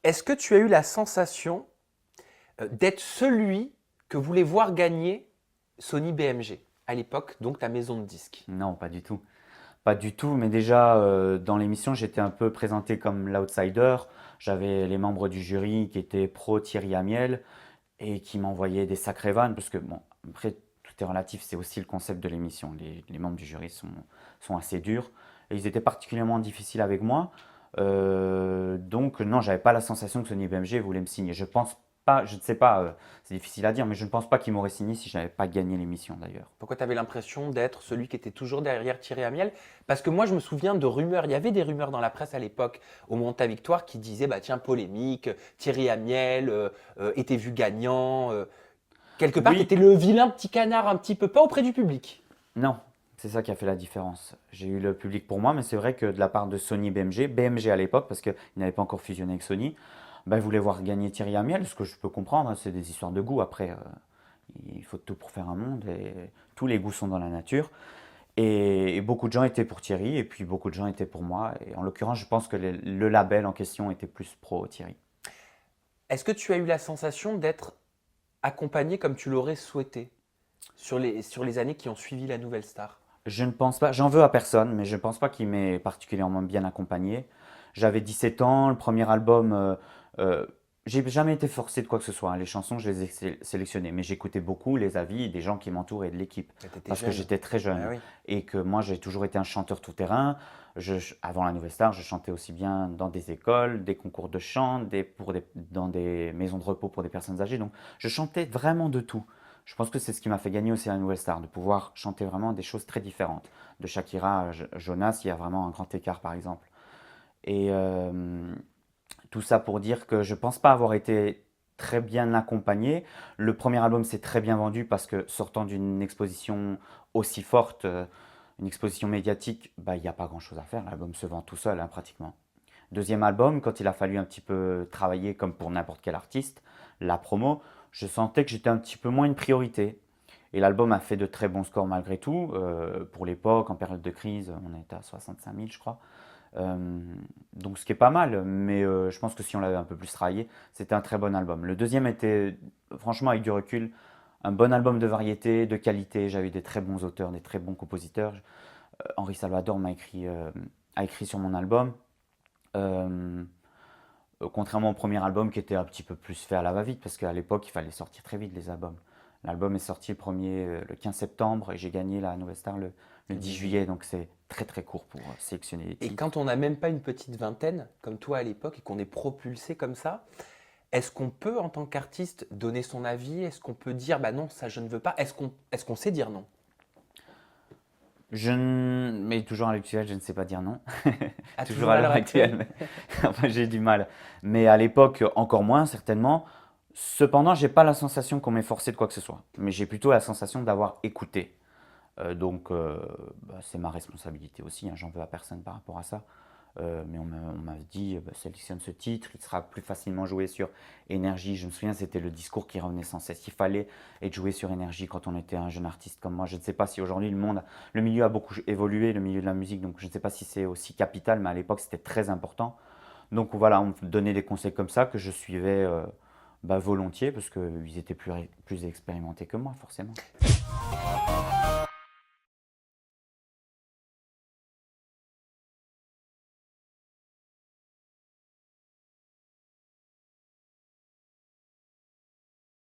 Est-ce que tu as eu la sensation d'être celui que voulait voir gagner Sony BMG à l'époque, donc ta maison de disques? Non, pas du tout. Pas du tout, mais déjà dans l'émission, j'étais un peu présenté comme l'outsider. J'avais les membres du jury qui étaient pro Thierry Amiel et qui m'envoyaient des sacrées vannes, parce que bon, après, tout est relatif, c'est aussi le concept de l'émission. Les membres du jury sont assez durs et ils étaient particulièrement difficiles avec moi. Donc non, j'avais pas la sensation que Sony BMG voulait me signer. Je pense pas, je ne sais pas, c'est difficile à dire, mais je ne pense pas qu'ils m'auraient signé si je n'avais pas gagné l'émission d'ailleurs. Pourquoi tu avais l'impression d'être celui qui était toujours derrière Thierry Amiel? Parce que moi, je me souviens de rumeurs. Il y avait des rumeurs dans la presse à l'époque, au moment de ta victoire, qui disaient bah, tiens, polémique, Thierry Amiel était vu gagnant. Quelque part, tu Oui, étais le vilain petit canard, un petit peu, pas auprès du public. non, c'est ça qui a fait la différence. J'ai eu le public pour moi, mais c'est vrai que de la part de Sony BMG, BMG à l'époque, parce qu'ils n'avaient pas encore fusionné avec Sony, ben, ils voulaient voir gagner Thierry Amiel, ce que je peux comprendre, hein, c'est des histoires de goût. Après, il faut tout pour faire un monde, et tous les goûts sont dans la nature. Et beaucoup de gens étaient pour Thierry, et puis beaucoup de gens étaient pour moi. Et en l'occurrence, je pense que le label en question était plus pro Thierry. Est-ce que tu as eu la sensation d'être accompagné comme tu l'aurais souhaité sur les années qui ont suivi la Nouvelle Star? Je ne pense pas, j'en veux à personne, mais je ne pense pas qu'il m'ait particulièrement bien accompagné. J'avais 17 ans, le premier album, euh, j'ai jamais été forcé de quoi que ce soit, hein. Les chansons, je les ai sélectionnées, mais j'écoutais beaucoup les avis des gens qui m'entourent et de l'équipe, Tu étais parce que jeune. j'étais très Ah jeune oui. et que moi j'ai toujours été un chanteur tout-terrain. Avant la Nouvelle Star, je chantais aussi bien dans des écoles, des concours de chant, dans des maisons de repos pour des personnes âgées. Donc je chantais vraiment de tout. Je pense que c'est ce qui m'a fait gagner aussi la Nouvelle Star, de pouvoir chanter vraiment des choses très différentes. De Shakira à Jonas, il y a vraiment un grand écart par exemple. Et tout ça pour dire que je pense pas avoir été très bien accompagné. Le premier album s'est très bien vendu parce que sortant d'une exposition aussi forte, une exposition médiatique, bah, il n'y a pas grand-chose à faire. L'album se vend tout seul, hein, pratiquement. Deuxième album, quand il a fallu un petit peu travailler comme pour n'importe quel artiste, la promo, je sentais que j'étais un petit peu moins une priorité. Et l'album a fait de très bons scores malgré tout. Pour l'époque, en période de crise, on était à 65 000, je crois. Euh, donc ce qui est pas mal, mais je pense que si on l'avait un peu plus travaillé, c'était un très bon album. Le deuxième était, franchement, avec du recul, un bon album de variété, de qualité. J'avais des très bons auteurs, des très bons compositeurs. Henri Salvador a écrit sur mon album. Euh, Contrairement au premier album qui était un petit peu plus fait à la va-vite, parce qu'à l'époque, il fallait sortir très vite les albums. L'album est sorti le 15 septembre et j'ai gagné la Nouvelle Star le Le 10 10 juillet, juillet. donc c'est très très court pour sélectionner les Et titres. quand on n'a même pas une petite vingtaine, comme toi à l'époque, et qu'on est propulsé comme ça, est-ce qu'on peut, en tant qu'artiste, donner son avis? Est-ce qu'on peut dire, bah non, ça je ne veux pas? Est-ce qu'on sait dire non? Mais toujours à l'actuel, je ne sais pas dire non. Ah, Toujours toujours à à l'heure l'heure actuelle, actuelle? mais enfin, j'ai du mal. Mais à l'époque, encore moins, certainement. Cependant, j'ai pas la sensation qu'on m'ait forcé de quoi que ce soit. Mais j'ai plutôt la sensation d'avoir écouté. Donc, bah, c'est ma responsabilité aussi, hein, j'en veux à personne par rapport à ça. Mais on m'a dit, bah, sélectionne ce titre, il sera plus facilement joué sur énergie. Je me souviens, c'était le discours qui revenait sans cesse. Il fallait être joué sur énergie quand on était un jeune artiste comme moi. Je ne sais pas si aujourd'hui le milieu a beaucoup évolué, le milieu de la musique, donc je ne sais pas si c'est aussi capital, mais à l'époque c'était très important. Donc voilà, on me donnait des conseils comme ça que je suivais bah, volontiers parce qu'ils étaient plus expérimentés que moi, forcément.